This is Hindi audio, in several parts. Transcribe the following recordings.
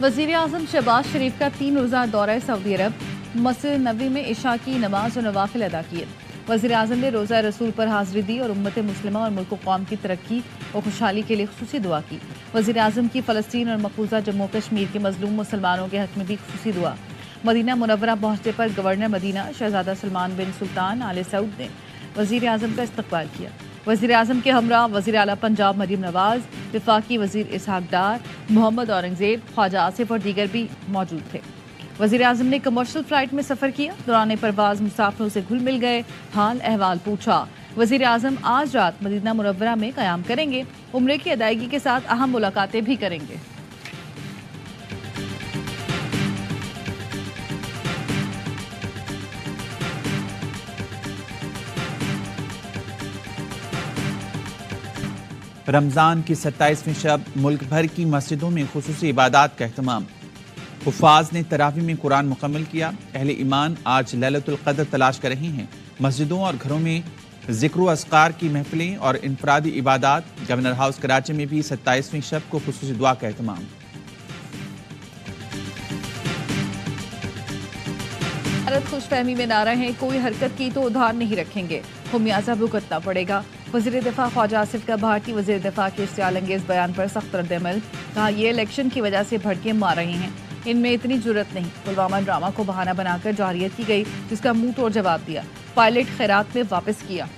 वज़ीर आज़म शहबाज शरीफ का 3 रोज़ा दौरा सऊदी अरब, मस्जिद नबवी में इशा की नमाज और नवाफिल अदा किए। वज़ीर आज़म ने रोज़ा रसूल पर हाज़िरी दी और उम्मत मुस्लिमा और मुल्क कौम की तरक्की और खुशहाली के लिए खुसूसी दुआ की। वज़ीर आज़म की फ़लस्तीन और मकबूजा जम्मू कश्मीर के मजलूम मुसलमानों के हक़ में भी खुसूसी दुआ। मदीना मुनव्वरा पहुँचने पर गवर्नर मदीना शहजादा सलमान बिन सुल्तान आले सऊद ने वज़ीर आज़म का इस्तकबाल किया। वज़ीर आज़म के हमरा वज़ीर आला पंजाब मरीम नवाज, वफाकी वज़ीर इसहाक डार, मोहम्मद औरंगज़ेब, ख्वाजा आसिफ और दीगर भी मौजूद थे। वज़ीर आज़म ने कमर्शियल फ़्लाइट में सफ़र किया। दौरान परवाज़ मुसाफिरों से घुल मिल गए, हाल अहवाल पूछा। वज़ीर आज़म आज रात मदीना मुनव्वरा में क़याम करेंगे। उम्रे की अदायगी के साथ अहम मुलाकातें भी करेंगे। रमज़ान की 27वीं शब मुल्क भर की मस्जिदों में खुसूसी इबादत का अहतमाम। हुफ़ाज़ ने तरावी में कुरान मुकम्मल किया। अहले ईमान आज लैलतुल क़द्र तलाश कर रहे हैं। मस्जिदों और घरों में ज़िक्र अस्कार की महफिलें और इनफरादी इबादत। गवर्नर हाउस कराची में भी 27वीं शब को खुसूसी दुआ का अहतमाम। भारत खुशफहमी में ना रहें, कोई हरकत की तो उधार नहीं रखेंगे, खुमियाजा भुगतना पड़ेगा। वज़ीर दिफा ख्वाजा आसिफ का भारतीय वज़ीर दिफा के इश्तियाल अंगेज़ बयान पर सख्त रद्द-ए-अमल। कहा, ये इलेक्शन की वजह से भड़के मार रहे हैं, इनमें इतनी जुर्रत नहीं। पुलवामा ड्रामा को बहाना बनाकर जारियत की गई, जिसका मुंह तोड़ जवाब दिया। पायलट खैरात में वापस किया।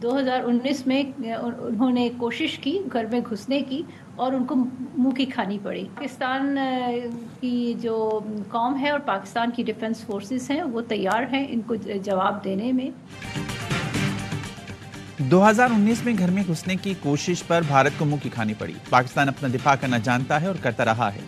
दो 2019 में उन्होंने कोशिश की घर में घुसने की और उनको मुंह की खानी पड़ी। पाकिस्तान की जो कौम है और पाकिस्तान की डिफेंस फोर्सेस हैं वो तैयार हैं इनको जवाब देने में। 2019 में घर में घुसने की कोशिश पर भारत को मुंह की खानी पड़ी। पाकिस्तान अपना दिफा करना जानता है और करता रहा है।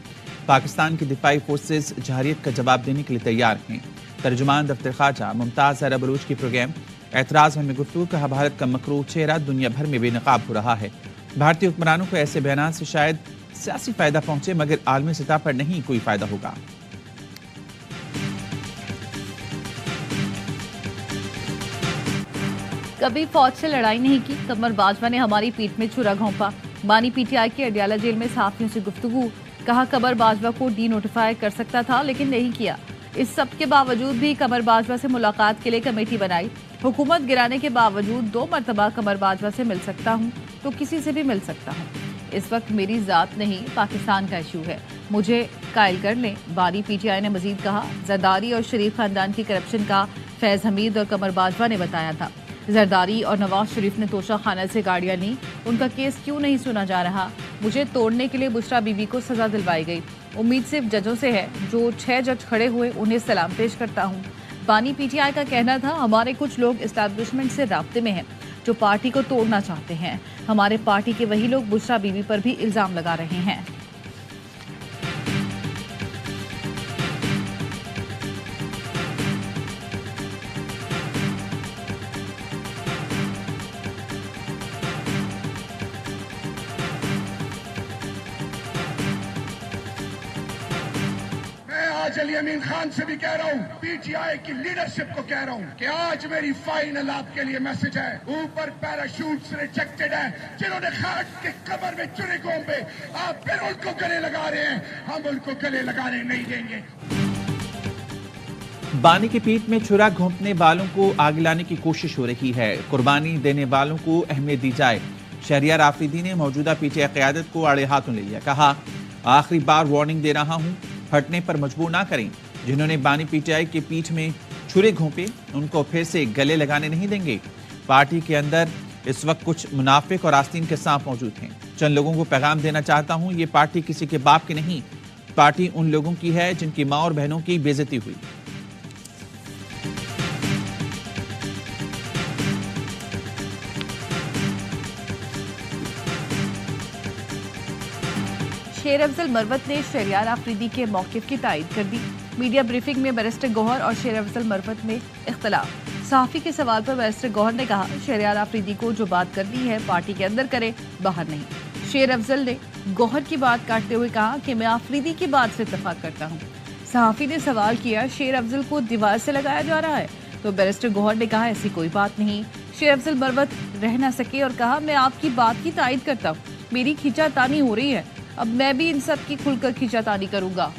पाकिस्तान की दिफाई फोर्सेस जहारियत का जवाब देने के लिए तैयार हैं। तर्जुमान दफ्तर ख्वाजा मुमताज़ ज़हरा बलूच की प्रोग्राम एतराज़ में गुफ्तगू। कहा, भारत का मकरूह चेहरा दुनिया भर में बेनकाब हो रहा है। भारतीय हुक्मरानों को ऐसे बयान से शायद सियासी फायदा पहुंचे, मगर आलमी सतह पर नहीं कोई फायदा होगा। कभी फौज से लड़ाई नहीं की, कमर बाजवा ने हमारी पीठ में छुरा घोंपा। बानी पीटीआई के अडियाला जेल में सहाफियों से गुफ्तगू। कहा, कमर बाजवा को डी नोटिफाई कर सकता था लेकिन नहीं किया। इस सब के बावजूद भी कमर बाजवा से मुलाकात के लिए कमेटी बनाई। हुकूमत गिराने के बावजूद 2 मरतबा कमर बाजवा से मिल सकता हूँ तो किसी से भी मिल सकता हूँ। इस वक्त मेरी ज़ात नहीं, पाकिस्तान का इशू है, मुझे कायल कर लें। बानी पीटीआई ने मजीद कहा, जरदारी और शरीफ खानदान की करप्शन का फैज़ हमीद और कमर बाजवा ने बताया था। जरदारी और नवाज शरीफ ने तोशा खाना से गाड़ियाँ ली, उनका केस क्यों नहीं सुना जा रहा? मुझे तोड़ने के लिए बुशरा बीबी को सजा दिलवाई गई। उम्मीद सिर्फ जजों से है, जो 6 जज खड़े हुए उन्हें सलाम पेश करता हूँ। बानी पीटीआई का कहना था, हमारे कुछ लोग इस्टेब्लिशमेंट से राब्ते में हैं जो पार्टी को तोड़ना चाहते हैं। हमारे पार्टी के वही लोग बुशरा बीबी पर भी इल्जाम लगा रहे हैं। आज अली अमीन खान से भी कह रहा हूँ, पीटीआई की लीडरशिप को कह रहा हूँ कि आज मेरी फाइनल आपके लिए मैसेज है। ऊपर पैराशूट्स रिजेक्टेड है, जिन्होंने खाट के कमर में चुने घोंपे, आप फिर उनको गले लगा रहे हैं। हम उनको गले लगाने नहीं देंगे। बानी की पीठ में छुरा घोंपने वालों को आगे लाने की कोशिश हो रही है। कुर्बानी देने वालों को अहमियत दी जाए। शहरियार आफरीदी ने मौजूदा पीटीआई क़यादत को आड़े हाथों ले लिया। कहा, आखिरी बार वार्निंग दे रहा हूँ, हटने पर मजबूर ना करें। जिन्होंने बानी पीटीआई के पीठ में छुरे घोंपे, उनको फिर से गले लगाने नहीं देंगे। पार्टी के अंदर इस वक्त कुछ मुनाफिक और आस्तीन के सांप मौजूद हैं। चंद लोगों को पैगाम देना चाहता हूं, ये पार्टी किसी के बाप की नहीं, पार्टी उन लोगों की है जिनकी माँ और बहनों की बेइज्जती हुई। शेर अफजल मरवत ने शहरियार आफरीदी के मौक़िफ़ की तायद कर दी। मीडिया ब्रीफिंग में बैरिस्टर गौहर और शेर अफजल मरवत में इख्तलाफ। सहाफ़ी के सवाल पर बैरिस्टर गौहर ने कहा, शहरियार आफरीदी को जो बात करनी है पार्टी के अंदर करे, बाहर नहीं। शेर अफजल ने गौहर की बात काटते हुए कहा कि मैं आफरीदी की बात से इत्तफाक करता हूँ। सहाफ़ी ने सवाल किया, शेर अफजल को दीवार से लगाया जा रहा है, तो बैरिस्टर गौहर ने कहा, ऐसी कोई बात नहीं। शेर अफजल बरवत रह न सके और कहा, मैं आपकी बात की तायद करता हूँ, मेरी खींचातानी हो रही है, अब मैं भी इन सब की खुलकर खींचातानी करूंगा।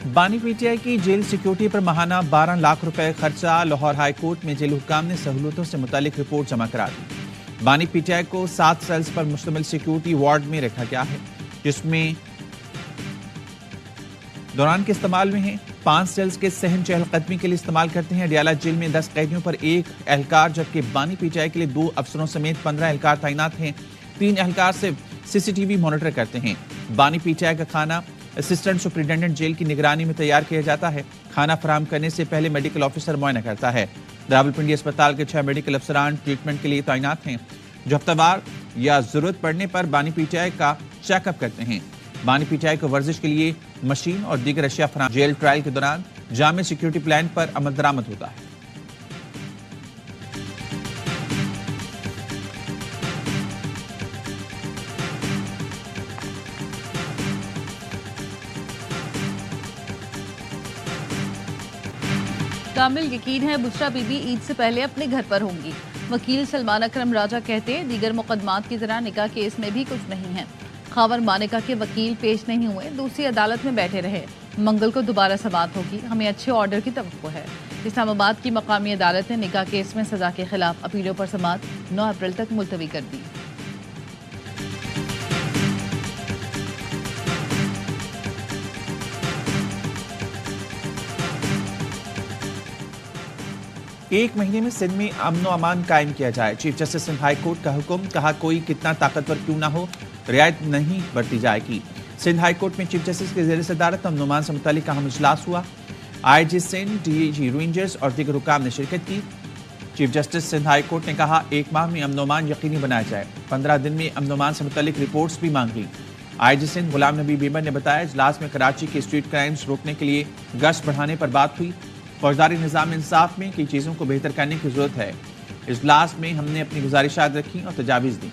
बानी पीटीआई की जेल सिक्योरिटी पर माहाना 12 लाख रुपए खर्चा। लाहौर हाई कोर्ट में जेल हुक्काम ने सहूलतों से मुतालिक रिपोर्ट जमा करा दी। बानी पीटीआई को 7 सेल्स पर मुश्तमिल सिक्योरिटी वार्ड में रखा गया है, जिसमें दौरान के इस्तेमाल में है। 5 सेल्स के सहन चहलकदमी के लिए इस्तेमाल करते हैं। अडियाला जेल में 10 कैदियों पर 1 एहलकार, जबकि बानी पीटीआई के लिए 2 अफसरों समेत 15 एहलकार तैनात हैं। 3 एहलकार सिर्फ सीसीटीवी मॉनिटर करते हैं। बानी पीटीआई का खाना असिस्टेंट सुपरिटेंडेंट जेल की निगरानी में तैयार किया जाता है। खाना फराहम करने से पहले मेडिकल ऑफिसर मुआयना करता है। रावलपिंडी अस्पताल के 6 मेडिकल अफसरान ट्रीटमेंट के लिए तैनात हैं, जो हफ्तावार या जरूरत पड़ने पर बानी पीटीआई का चेकअप करते हैं। बानी पीटीआई को वर्जिश के लिए मशीन और दीगर अशिया फराहम। जेल ट्रायल के दौरान जामे सिक्योरिटी प्लान पर अमल दरामद होता है। कामिल यकीन है बुशरा बीबी ईद से पहले अपने घर पर होंगी। वकील सलमान अकरम राजा कहते हैं, दीगर मुकदमात की तरह निकाह केस में भी कुछ नहीं है। खावर मानिका के वकील पेश नहीं हुए, दूसरी अदालत में बैठे रहे। मंगल को दोबारा समाअत होगी, हमें अच्छे ऑर्डर की तवक्को है। इस्लामाबाद की मकामी अदालत ने निकाह केस में सजा के खिलाफ अपीलों पर समाअत 9 अप्रैल तक मुलतवी कर दी। एक महीने में सिंध में अमन अमान कायम किया जाए। Chief justice Sindh high court का हुक्म, कहा कोई कितना ताकतवर क्यों ना हो, रियायत नहीं बरती जाएगी। सिंध हाई कोर्ट में चीफ जस्टिस के ज़ेर सदारत अमन अमान से मुतालिक अहम इजलास हुआ। आईजी सिंध, डीजी रेंजर्स और दीगर हुकाम ने शिरकत की। Chief justice Sindh high court ने कहा, 1 माह में अमन अमान यकीनी बनाया जाए। 15 दिन में अमन अमान से मुतालिक रिपोर्ट्स भी मांग ली। आईजी सिंध गुलाम नबी बीमर ने बताया, इजलास में कराची के स्ट्रीट क्राइम्स रोकने के लिए गश्त बढ़ाने पर बात हुई। फौजदारी निज़ाम इंसाफ में कई चीज़ों को बेहतर करने की जरूरत है। इजलास में हमने अपनी गुजारिशात रखी और तजावीज़ दी।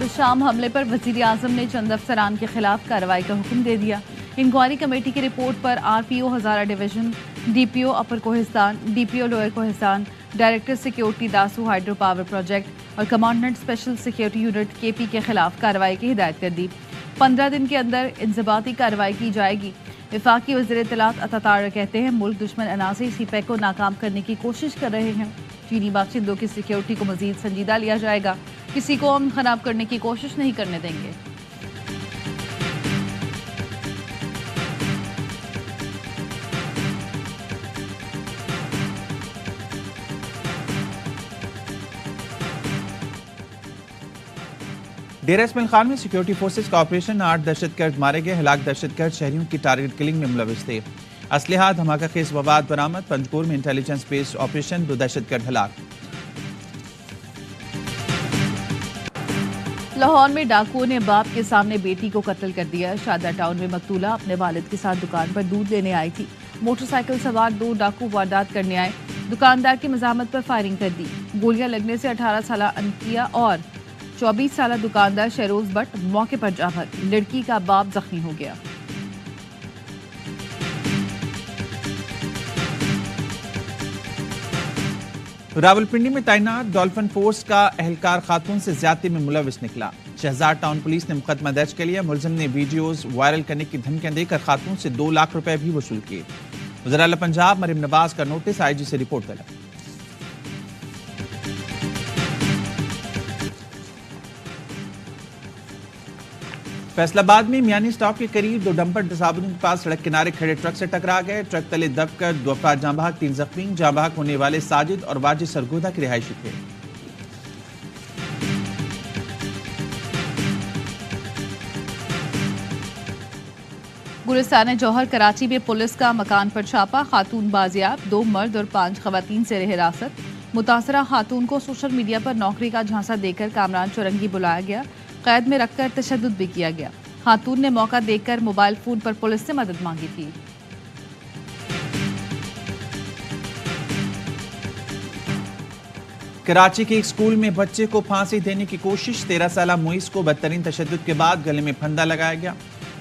शाम हमले पर वजीर आजम ने चंद अफसरान के खिलाफ कार्रवाई का हुक्म दे दिया। इंक्वायरी कमेटी की रिपोर्ट पर RPO Hazara division, DPO upper Kohistan, DPO lower Kohistan, director security Dasu hydro power project और commandant special security unit KP के खिलाफ कार्रवाई की हिदायत कर दी। 15 दिन के अंदर इंजबाती कार्रवाई की जाएगी। वफाकी वज़ीर इत्तलात अतातार कहते हैं, मुल्क दुश्मन अनासर सीपैक को नाकाम करने की कोशिश कर रहे हैं। चीनी बाशिंदों की सिक्योरिटी को मजीद संजीदा लिया जाएगा। किसी को अमन खराब करने की कोशिश नहीं करने देंगे। डेरा इस्माइल खान में सिक्योरिटी फोर्सेस का ऑपरेशन, 8 दहशतगर्द मारे गए। हलाक दहशतगर्द शहरियों की टारगेट किलिंग में मुलविस थे। असलहा धमाका खेज मवाद बरामद। पंजकोर में इंटेलिजेंस बेस्ड ऑपरेशन, 2 दहशतगर्द हलाक। लाहौर में डाकुओं ने बाप के सामने बेटी को कत्ल कर दिया। शादा टाउन में मकतूला अपने वालिद के साथ दुकान पर दूध लेने आई थी। मोटरसाइकिल सवार 2 डाकू वारदात करने आए, दुकानदार की मजामत पर फायरिंग कर दी। गोलियां लगने से 18 साल अंकिया और 24 साल दुकानदार शहरोज भट्ट मौके पर जा भग। लड़की का बाप जख्मी हो गया। रावलपिंडी में तैनात डॉल्फिन फोर्स का एहलकार खातून से ज्यादती में मुलविस निकला। शहजाद टाउन पुलिस ने मुकदमा दर्ज कर लिया। मुलजिम ने वीडियोस वायरल करने की धमकियां देकर खातून से 2 लाख रुपए भी वसूल किए। वज़ीर आला पंजाब मरीम नवाज का नोटिस, आईजी से रिपोर्ट तलब। फैसलाबाद में मियानी स्टॉप के करीब 2 डंपर तसाबुन के पास सड़क किनारे खड़े ट्रक से टकरा गए। ट्रक तले दबकर 2 अफराद जाँ बहक, 3 जख्मी। जाँ बहक होने वाले साजिद और वाजिद सरगोदा के रिहायशी थे। गुलिस्तान जौहर कराची में पुलिस का मकान पर छापा, खातून बाजियाब, 2 मर्द और 5 खवातीन से रहे हिरासत। मुतासरा खातून को सोशल मीडिया पर नौकरी का झांसा देकर कामरान चौरंगी बुलाया गया। कैद में रखकर तशद्दुद भी किया गया। खातून ने मौका देखकर मोबाइल फोन पर पुलिस से मदद मांगी थी। कराची के एक स्कूल में बच्चे को फांसी देने की कोशिश। 13 साला मुइस को बदतरीन तशद्दुद के बाद गले में फंदा लगाया गया।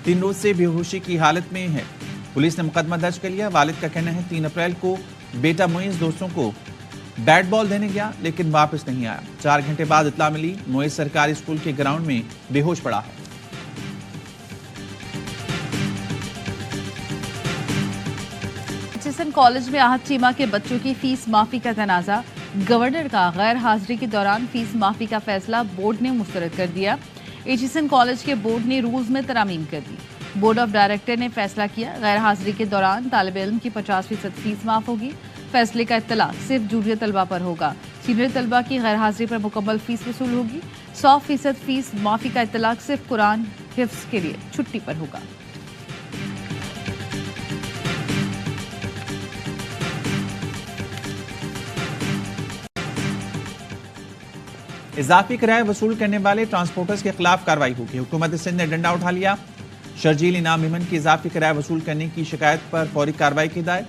3 रोज से बेहोशी की हालत में है। पुलिस ने मुकदमा दर्ज कर लिया। वालिद का कहना है 3 अप्रैल को बेटा मुइस दोस्तों को बैट बॉल देने गया लेकिन वापस नहीं आया। 4 घंटे बाद इत्तला मिली मुइस सरकारी स्कूल के ग्राउंड में बेहोश पड़ा है। एचिसन कॉलेज में आहत चीमा के बच्चों की फीस माफी का तनाजा। गवर्नर का गैर हाजिरी के दौरान फीस माफी का फैसला बोर्ड ने मुस्तरद कर दिया। एचिसन कॉलेज के बोर्ड ने रूल्स में तरामीम कर दी। बोर्ड ऑफ डायरेक्टर ने फैसला किया गैर हाजिरी के दौरान तालिब इल्म की 50% फीस माफ होगी। फैसले का इत्तला सिर्फ जूनियर तलबा पर होगा। सीनियर तलबा की गैर हाजिरी पर मुकम्मल फीस वसूल होगी। 100% फीस माफी का इत्तला सिर्फ कुरान हिफ्ज के लिए छुट्टी पर होगा। इजाफी किराया वसूल करने वाले ट्रांसपोर्टर्स के खिलाफ कार्रवाई होगी। हुकूमत सिंध ने डंडा उठा लिया। शर्जील इनाम मिमन की इजाफी किराया वसूल करने की शिकायत पर फौरी कार्रवाई की हिदायत।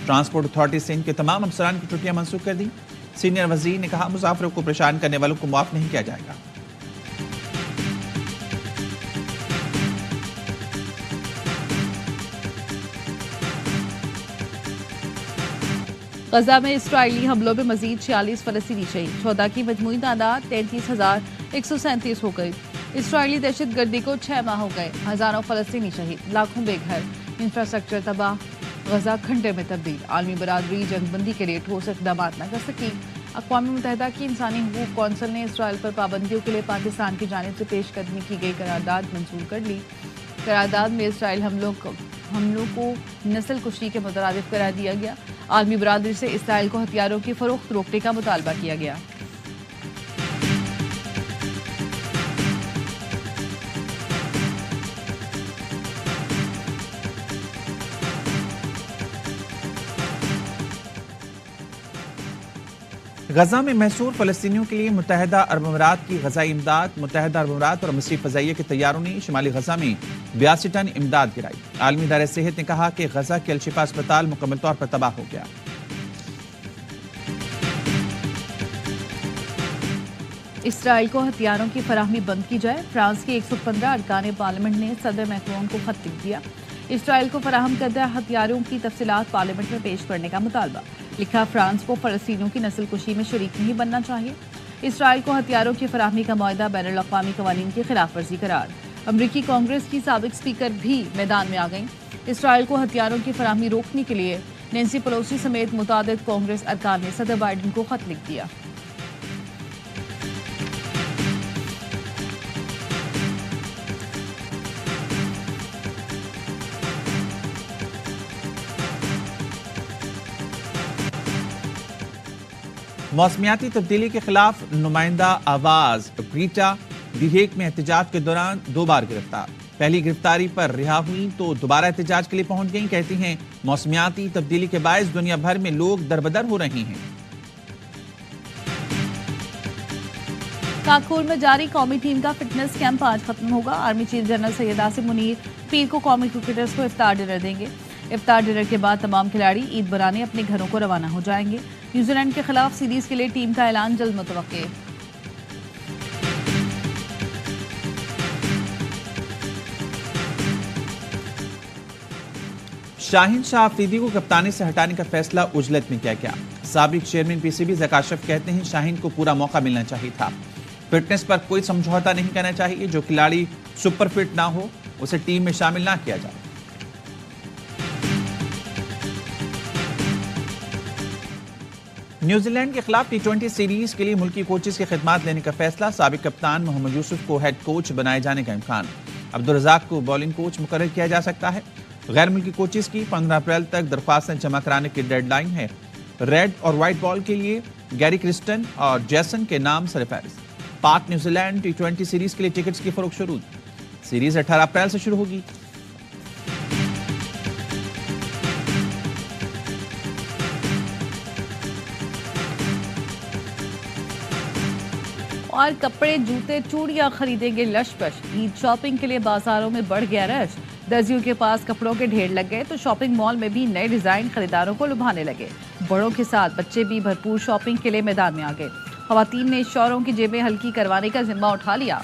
ट्रांसपोर्ट अथॉरिटी सिंध के तमाम अफसरान की छुट्टियां मनसूख कर दी। सीनियर वजीर ने कहा मुसाफिरों को परेशान करने वालों को माफ नहीं किया जाएगा। गजा में इसराइली हमलों में मजीद 46 फलस्तीनी शहीद। 14 की मजमूई तादाद 33,137 हो गई। इसराइली दहशत गर्दी को 6 माह हो गए। हजारों फलस्तीनी शहीद, लाखों बेघर, इंफ्रास्ट्रक्चर तबाह, गजा खंडे में तब्दील। आलमी बरादरी जंगबंदी के लिए ठोस इक़दाम न कर सकी। अक़वाम मुत्तहिदा की इंसानी हकूक़ कौंसिल ने इसराइल पर पाबंदियों के लिए पाकिस्तान की जानिब से पेशकदमी की गई करारदाद मंजूर कर ली। करारदाद में इसराइल हमलों को नस्ल कुशी के मुतरादिफ करार दिया गया। आलमी बरादरी से इसराइल को हथियारों की फरोख्त रोकने का मुतालबा किया गया। गजा में महसूर फलस्तीनियों के लिए मुत्तहिदा अरब अमीरात की गजाई इमदाद। मुत्तहिदा अरब अमीरात और मिस्री फ़ज़ाइया के तैयारों ने शिमाली गजा में 82 टन इमदाद गिराई। आलमी इदारे सेहत ने कहा कि गजा के अलशिफा अस्पताल मुकम्मल तौर पर तबाह हो गया। इसराइल को हथियारों की फराहमी बंद की जाए। फ्रांस के 115 अरकान पार्लियामेंट ने सदर मैक्रोन को खत लिख दिया। इसराइल को फराहम करदा हथियारों की तफसीलात पार्लियामेंट में पेश करने का मुतालबा। लिखा फ्रांस को फ़लस्तीनियों की नस्ल कुशी में शरीक नहीं बनना चाहिए। इसराइल को हथियारों की फराहमी का मुआहदा बैनुल अक़वामी क़वानीन की खिलाफ वर्जी करार। अमरीकी कांग्रेस की साबिक स्पीकर भी मैदान में आ गईं। इसराइल को हथियारों की फराहमी रोकने के लिए नैंसी पेलोसी समेत मुतादिद कांग्रेस अरकान ने सदर बाइडन को खत लिख दिया। मौसमियाती तब्दीली के खिलाफ नुमाइंदा आवाज ग्रीटा दी-हेग में एहतजाज के दौरान 2 बार गिरफ्तार। पहली गिरफ्तारी पर रिहा हुई तो दोबारा एहतजाज के लिए पहुंच गई। कहती हैं मौसमियाती तब्दीली के बायस दुनिया भर में लोग दरबदर हो रहे हैं। काकोर में जारी कौमी टीम का फिटनेस कैंप आज खत्म होगा। Army chief general Syed Asim Munir पीर को कौमी क्रिकेटर्स को इफ्तार डिनर देंगे। इफ्तार डिनर के बाद तमाम खिलाड़ी ईद बनाने अपने घरों को रवाना हो जाएंगे। न्यूजीलैंड के खिलाफ सीरीज के लिए टीम का ऐलान जल्द मुतवक्के। शाहीन शाह अफरीदी को कप्तानी से हटाने का फैसला उजलत में किया गया। साबिक चेयरमैन पीसीबी ज़काशफ कहते हैं शाहीन को पूरा मौका मिलना चाहिए था। फिटनेस पर कोई समझौता नहीं करना चाहिए। जो खिलाड़ी सुपर फिट ना हो उसे टीम में शामिल ना किया जाए। न्यूजीलैंड के खिलाफ T20 सीरीज के लिए मुल्की कोचेस की खिदमात लेने का फैसला। साबिक कप्तान मोहम्मद यूसुफ को हेड कोच बनाए जाने का इम्कान। अब्दुल रज़ाक को बॉलिंग कोच मुकर्रर किया जा सकता है। गैर मुल्की कोचेस की 15 अप्रैल तक दरख्वास्तें जमा कराने की डेडलाइन है। रेड और व्हाइट बॉल के लिए गैरी क्रिस्टन और जैसन के नाम सरफहरिस्त। पाक न्यूजीलैंड T20 सीरीज के लिए टिकट्स की फरोख्त शुरू। सीरीज 18 अप्रैल से शुरू होगी। और कपड़े, जूते, चूड़ियां खरीदेंगे लशपश। ईद शॉपिंग के लिए बाजारों में बढ़ गया रश। दर्जियों के पास कपड़ों के ढेर लग गए तो शॉपिंग मॉल में भी नए डिजाइन खरीदारों को लुभाने लगे। बड़ों के साथ बच्चे भी भरपूर शॉपिंग के लिए मैदान में आ गए। खवातीन ने शौहरों की जेबें हल्की करवाने का जिम्मा उठा लिया।